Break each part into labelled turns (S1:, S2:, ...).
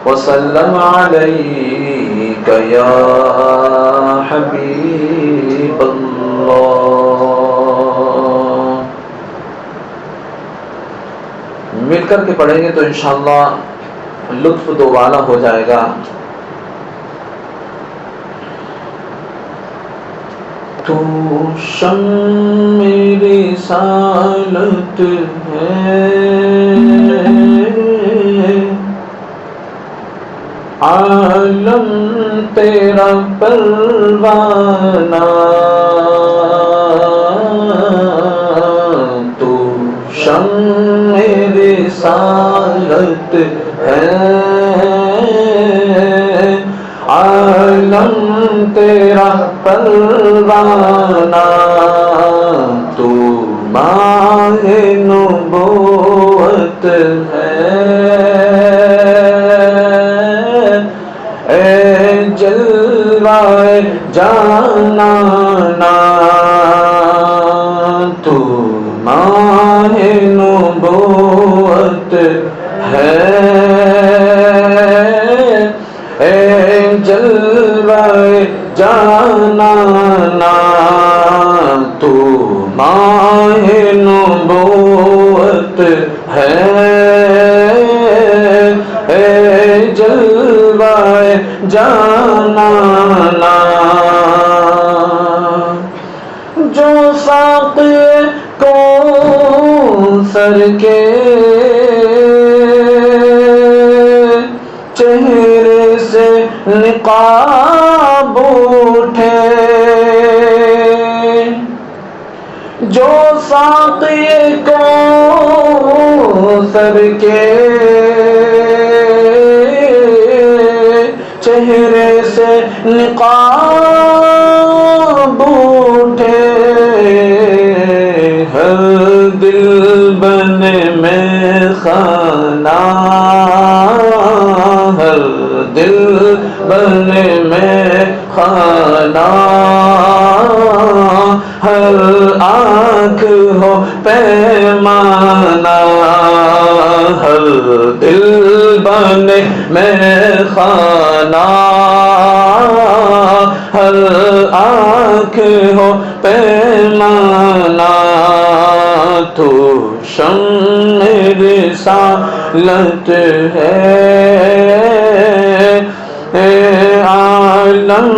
S1: وسلم عليك يا حبيب اللہ. مل کر کے پڑھیں گے تو انشاءاللہ لطف دوبالا ہو جائے گا. تو شمع رسالت ہے، عالم تیرا پروانہ. تو شمع رسالت ہے، عالم تیرا پروانہ. تو ماہ نبوت ہے، اے جلوہ جانانا. تو ماہ نبوت ہے، اے جلوہ جانانا. تو ماہ نبوت ہے، اے جلوہ جانانا. جو ساقی کوثر کے چہرے سے نقاب اٹھے، جو ساقی کوثر کے چہرے سے نقاب اٹھے، ہر دل بنے میں خانہ، ہر دل بنے میں خانہ. ہر آنکھ ہو پیمانہ، ہر دل بنے میں خانہ. ہر آنکھ ہو پیمانہ. تو شمع رسالت ہے، اے عالم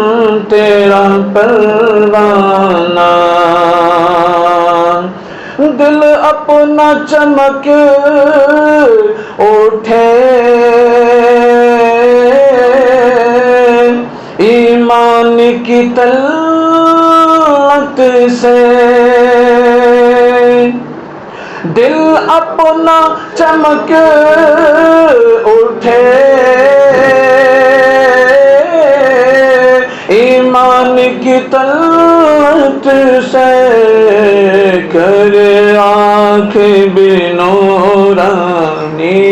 S1: تیرا پروانہ. دل اپنا چمک اٹھے، ایمان کی طلعت سے. دل اپنا چمک اٹھے، ایمان کی طلعت سے. کر آنکھیں بھی نورانی،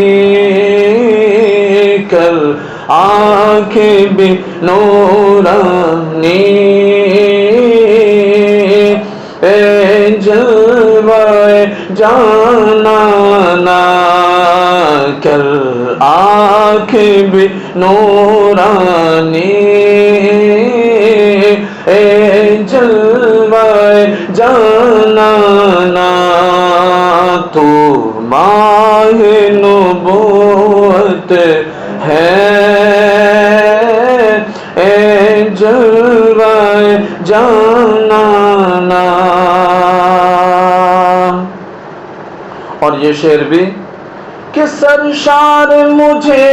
S1: کر آنکھیں بھی نورانی. اے جلوہ جانانا، کر آنکھیں بھی نورانی. اے جلوہ جانانا. تو ماہ نبوت ہے، اے جلوہ جانانا. اور یہ شعر بھی کہ سرشار مجھے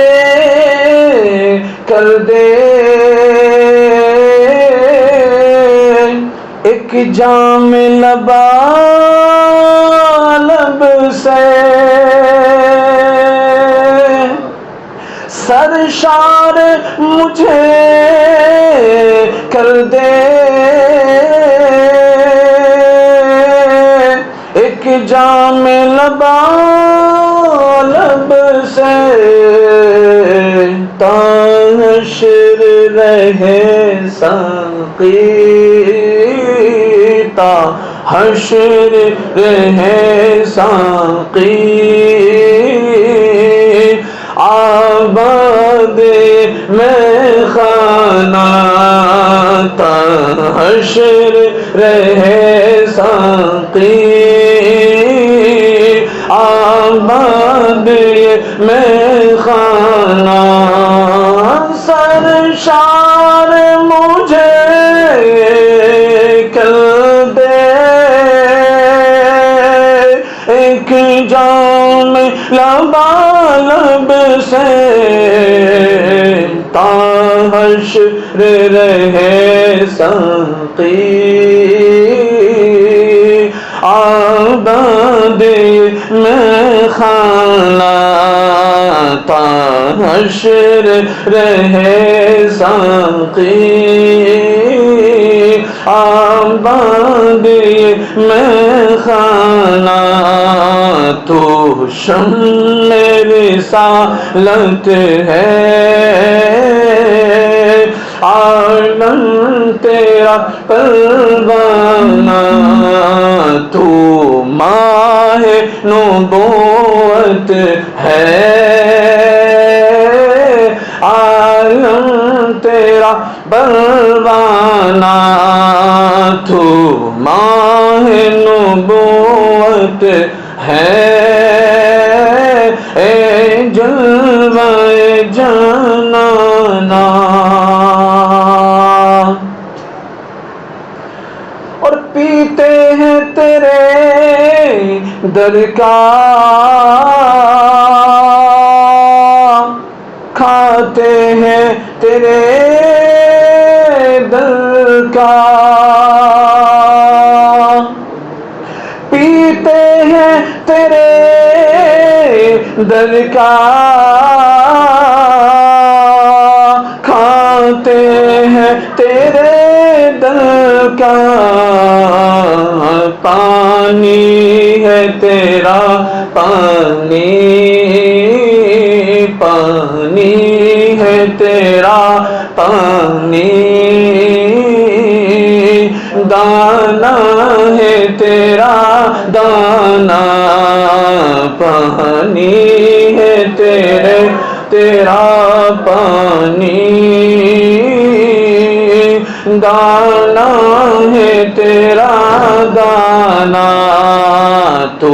S1: کر دے ایک جام لبالب سے. سرشار مجھے کر دے ایک جام لبالب سے. تا حشر رہے ساقی، تا حشر رہے ساقی آباد میں خانہ تا حشر رہے ساقی آباد میں خانہ سرشار مجھے کل دے ایک جام لبالب سے تا حشر رہے ساقی آباد میں خانہ تا حشر رہے ساقی آباد میں خانہ تو شمع رسالت ہے عالم تیرا پروانہ تو ماہ نبوت ہے عالم تیرا پروانہ تو ماہ نبوت ہے اے جلوہ جانانا اور پیتے ہیں تیرے در کا کھاتے ہیں تیرے دل کا پیتے ہیں تیرے در کا کھاتے ہیں تیرے دل کا پانی ہے تیرا پانی پانی ہے تیرا پانی دانا ہے تیرا دانا پانی ہے تیرا پانی دانا ہے تیرا دانا تو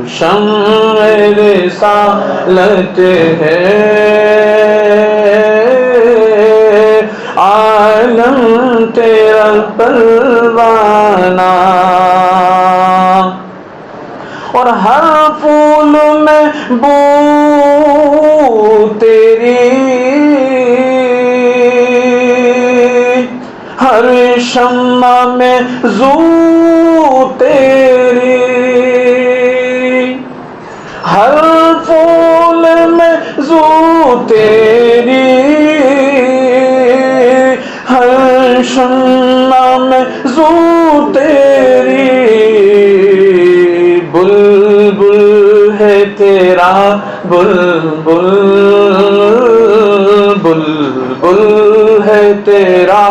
S1: شمع رسالت ہے عالم تیرا پروانہ اور ہر پھول میں بو تیری ہر شمع میں زو تیری ہر پھول میں زو تیری ہر شمع میں زو تیری بلبل ہے تیرا بلبل بلبل ہے تیرا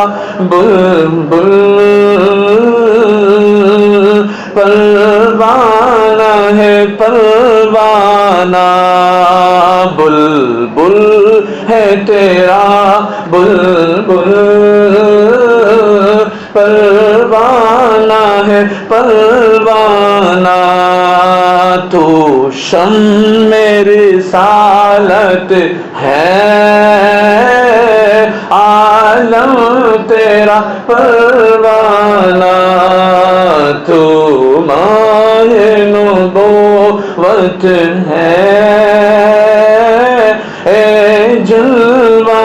S1: بلبل پروانہ ہے پروانہ بلبل ہے تیرا بلبل پروانہ ہے پروانہ تو شمع رسالت ہے عالم تیرا پروانہ تو ماہ نبوت ہے اے جلوہ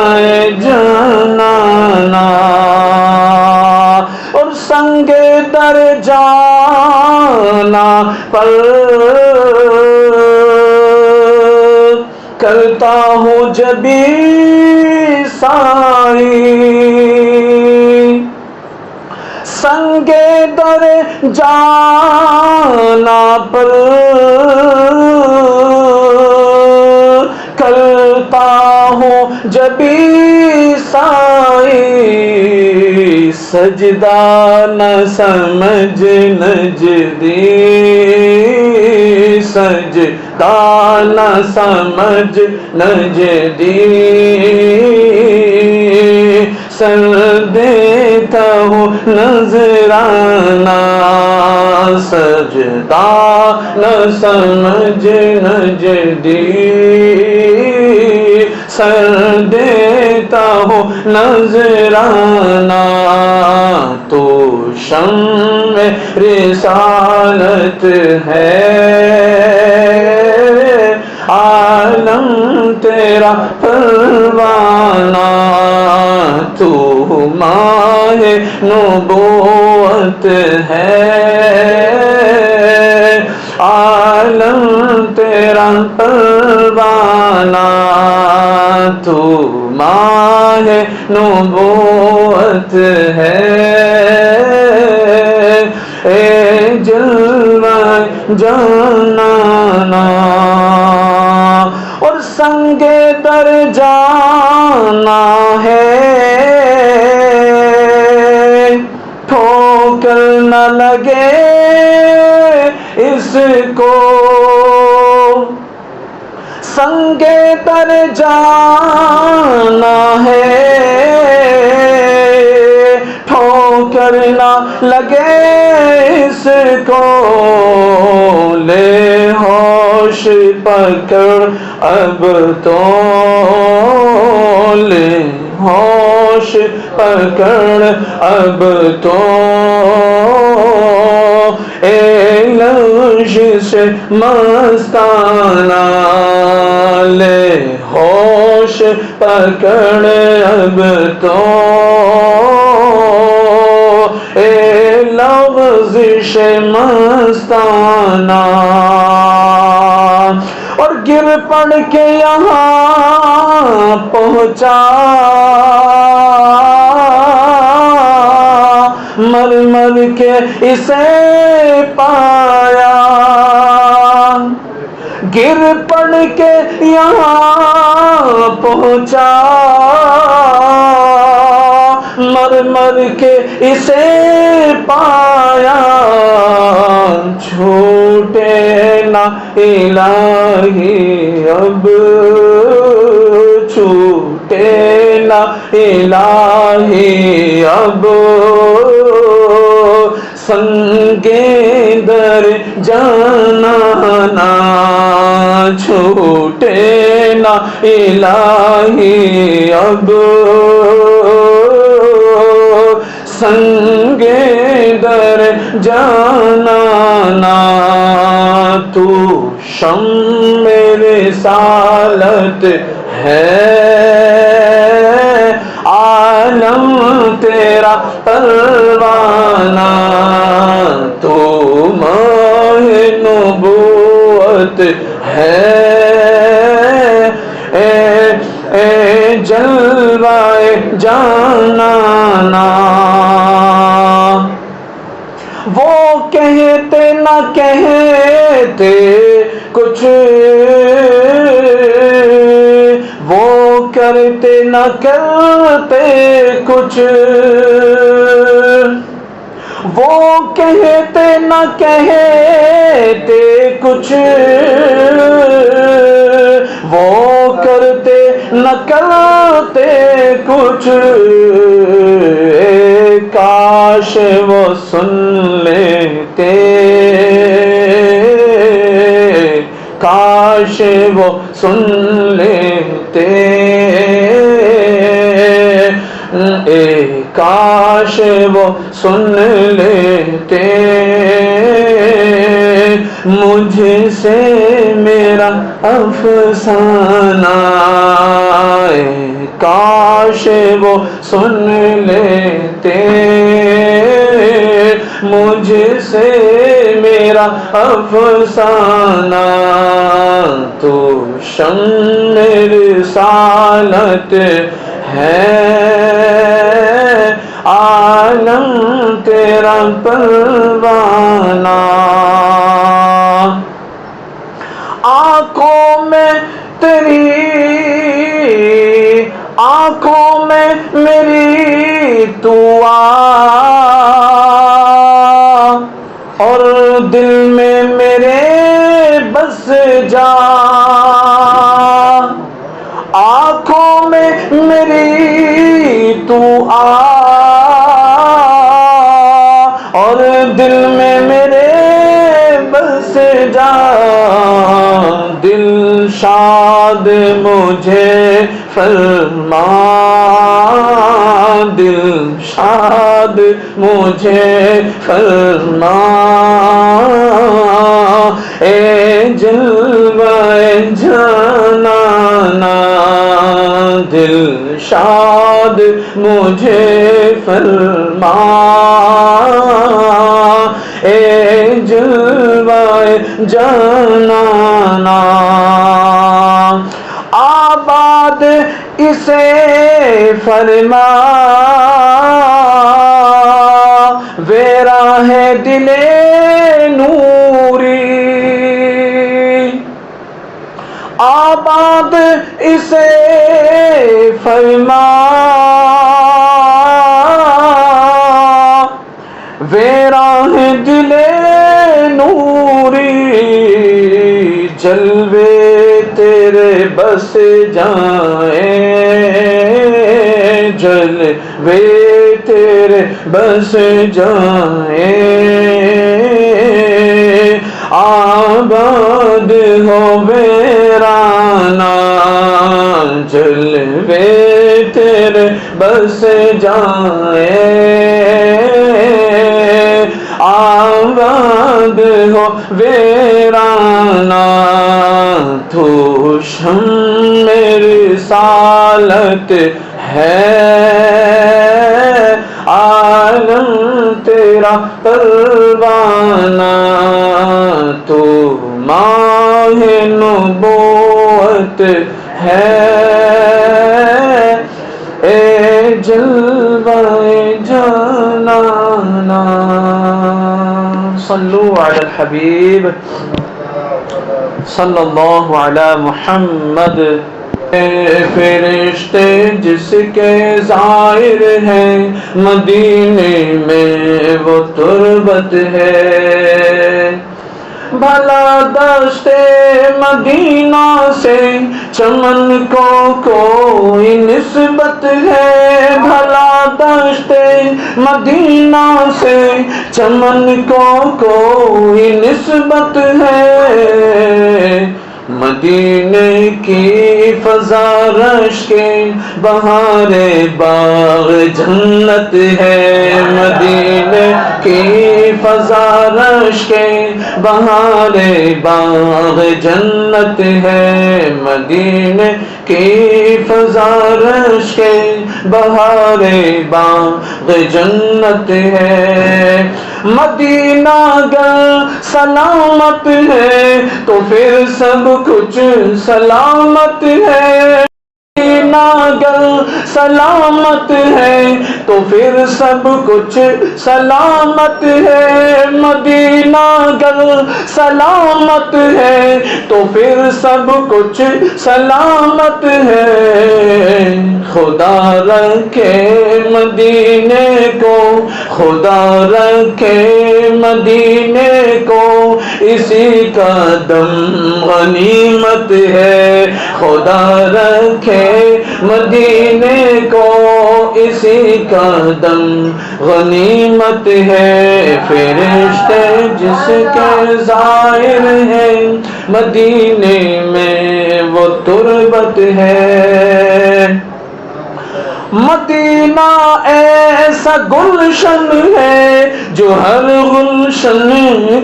S1: جانانا اور سنگ در جانا پر کرتا ہوں جبھی سائی سنگ در جانا پر کرتا ہوں جبھی سائی سجدہ نہ سمجھ نجدی، سجدہ نہ سمجھ نجدی، سر دیتا ہوں نذرانہ، سجدہ نہ سمجھ نجدی، سر دیتا ہوں نذرانہ، تو شمع رسالت ہے، عالم تیرا پروانہ، تو ماہ نبوت ہے، عالم تیرا پروانہ، تو ماہ نبوت ہے، اے جلوہ جانانا، اور سنگ در جانا ہے، ٹھوکر نہ لگے اس کو، سنگ در جانا ہے، ٹھوکر نہ لگے اس کو، لے ہوش پکڑ اب تو، لے ہوش پکڑ اب تو، اے لغزش مستانہ، لے ہوش پکڑ اب تو، اے لغزش مستانہ، اور گر پڑ کے یہاں پہنچا، مر مر کے اسے پایا، گر پڑ کے یہاں پہنچا، مر مر کے اسے پایا، چھوٹے نہ الہی اب، چھوٹے نہ الہی اب، سنگے در جانانا، چھوٹے نہ الہی اب، سنگے در جانانا، تو شمع رسالت ہے، عالم تیرا پروانہ، تو ماہ نبوت ہے، اے جلوہ جانانا، وہ کہتے نہ کہتے کچھ، وہ کرتے نہ کرتے کچھ، وہ کہتے نہ کہتے کچھ، وہ کرتے نہ کرتے کچھ، کاش وہ سن لیتے، کاش وہ سن لیتے، کاش وہ سن لیتے، مجھ سے میرا افسانہ، کاش وہ سن لیتے، مجھ سے میرا افسانہ، تو شمع رسالت ہے، عالم تیرا پروانہ، آنکھوں میں تیری، آنکھوں میں میری تو دلشاد مجھے فرما، دلشاد مجھے فرما، اے جلوہ جانانا دلشاد مجھے فرما، اے جلوہ جانانا آباد اسے فرما، ویرا ہے دل نوری، آباد اسے فرما، ویرا ہے دل نوری، جلوے تیرے بس جائیں، جلوے تیرے بس جائیں، آباد ہو ویرانہ، جلوے تیرے بس جائیں، آباد ہو ویرانہ، تو شمع رسالت ہے، عالم تیرا پروانہ، تو ماہ نبوت ہے، اے جلوہ جانانا۔ صلو علی الحبیب صلی اللہ علی محمد۔ فرشتے جس کے ظاہر ہیں مدینے میں وہ تربت ہے، بھلا دشت مدینہ سے چمن کو کوئی نسبت ہے، بھلا دشت مدینہ سے چمن کو کوئی نسبت ہے، مدینے کی فضا رش کے بہار باغ جنت ہے، مدینے کی فضا رش کے بہار باغ جنت ہے، مدینے کی فضا رش کے بہار باغ جنت ہے، مدینہ گر سلامت ہے تو پھر سب کچھ سلامت ہے، مدینہ گر سلامت ہے تو پھر سب کچھ سلامت ہے، مدینہ گر سلامت ہے تو پھر سب کچھ سلامت ہے، خدا رکھے مدینے کو، خدا رکھے مدینے کو، اسی کا دم غنیمت ہے، خدا رکھے مدینے کو، اسی کا دم غنیمت ہے، فرشتے جس کے ظاہر ہیں مدینے میں وہ تربت ہے، مدینہ ایسا گلشن ہے جو ہر گلشن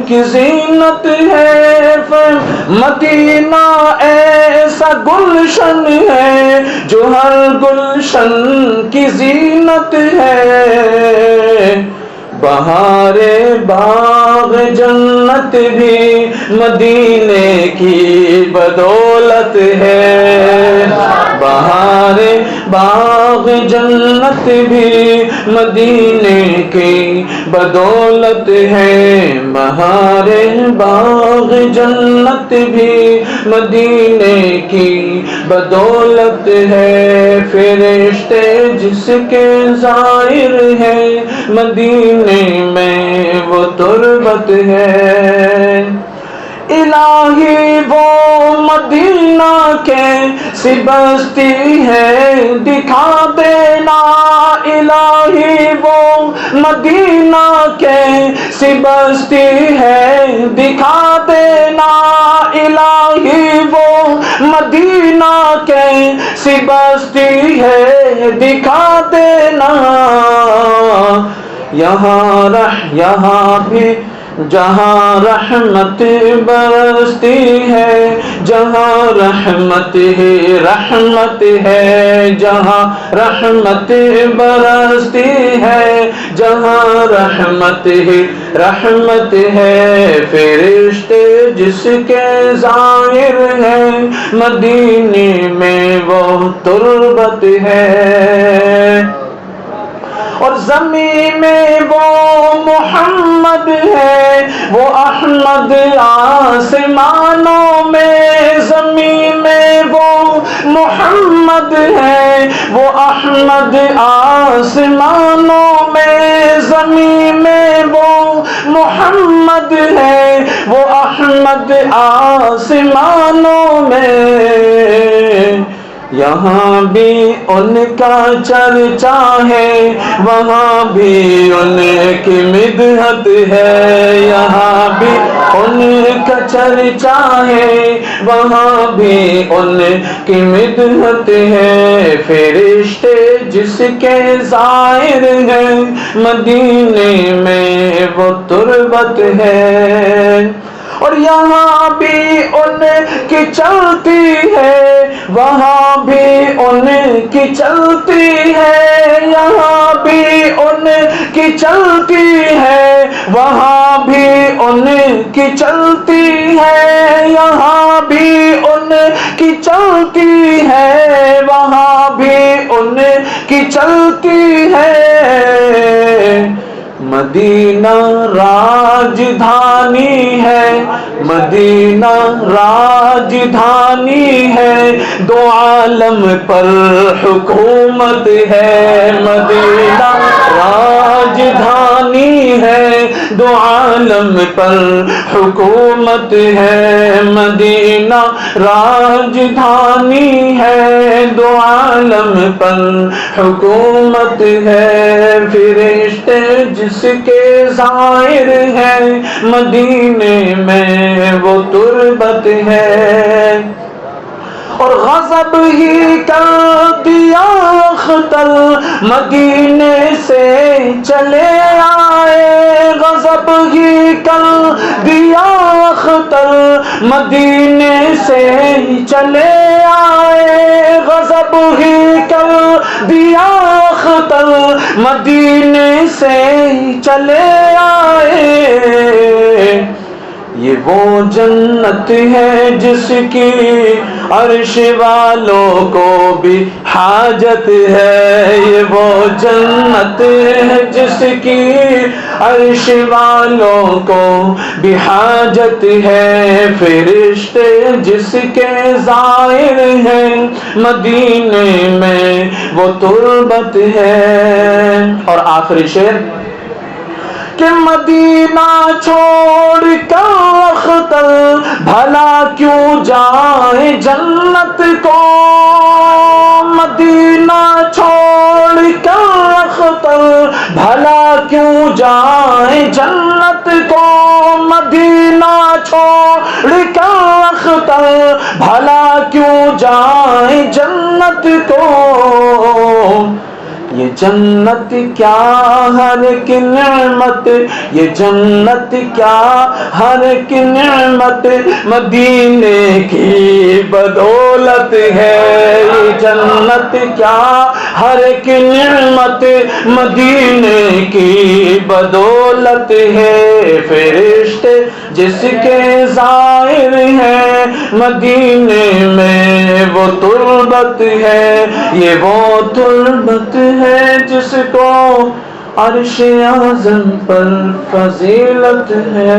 S1: کی زینت ہے، مدینہ ایسا گلشن ہے جو ہر گلشن کی زینت ہے، بہار باغ جنت بھی مدینے کی بدولت ہے، بہار باغ جنت بھی مدینے کی بدولت ہے، بہار باغ جنت بھی مدینے کی بدولت ہے، فرشتے جس کے ظاہر ہیں مدینے میں وہ تربت ہے، الہی وہ مدینہ کیسی بستی ہے دکھا دینا الہی، وہ مدینہ کیسی بستی ہے دکھا دینا الہی، وہ مدینہ کیسی بستی ہے دکھا دینا۔ یہاں بھی جہاں رحمت برستی ہے، جہاں رحمت ہی رحمت ہے، جہاں رحمت برستی ہے، جہاں رحمت ہی رحمت ہے، فرشتے جس کے ظاہر ہیں مدینے میں وہ تربت ہے، اور زمین میں وہ محمد ہے، وہ احمد آسمانوں میں، زمین میں وہ محمد ہے، وہ احمد آسمانوں میں، زمین میں وہ محمد ہے، وہ احمد آسمانوں میں۔ یہاں بھی ان کا چرچا ہے، وہاں بھی ان کی مدحت ہے، یہاں بھی ان کا چرچا ہے، وہاں بھی ان کی مدحت ہے، فرشتے جس کے ظاہر ہیں مدینے میں وہ تربت ہے، اور یہاں بھی ان کی چلتی ہے، وہاں بھی ان کی چلتی ہے، یہاں بھی ان کی چلتی ہے، وہاں بھی ان کی چلتی ہے، یہاں بھی ان کی چلتی ہے، وہاں بھی ان کی چلتی ہے۔ مدینہ راجدھانی ہے، مدینہ راجدھانی ہے، دو عالم پر حکومت ہے، مدینہ راجدھانی ہے، دو عالم پر حکومت ہے، مدینہ راجدھانی ہے، دو عالم پر حکومت ہے، فرشتے جس کے ظاہر ہیں مدینے میں وہ تربت ہے، اور غضب ہی کر دیا اختر مدینے سے چلے آئے، غضب ہی کر دیا اختر مدینے سے چلے آئے، غضب ہی کر دیا اختر مدینے سے چلے آئے۔ یہ وہ جنت ہے جس کی عرش والوں کو بھی حاجت ہے، یہ وہ جنت ہے جس کی عرش والوں کو بھی حاجت ہے، فرشتے جس کے ظاہر ہیں مدینے میں وہ تربت ہے۔ اور آخری شعر کہ مدینہ چھوڑ کر اختر بھلا کیوں جائے جنت کو، مدینہ چھوڑ کر اختر بھلا کیوں جائے جنت کو، مدینہ چھوڑ کر اختر بھلا کیوں جائے جنت کو، یہ جنت کیا ہر ایک نعمت، یہ جنت کیا ہر ایک نعمت مدینے کی بدولت ہے، یہ جنت کیا ہر ایک نعمت مدینے کی بدولت ہے، فرشتے جس کے ظاہر ہیں مدینے میں وہ تربت ہے، یہ وہ تربت ہے جس کو عرش اعظم پر فضیلت ہے۔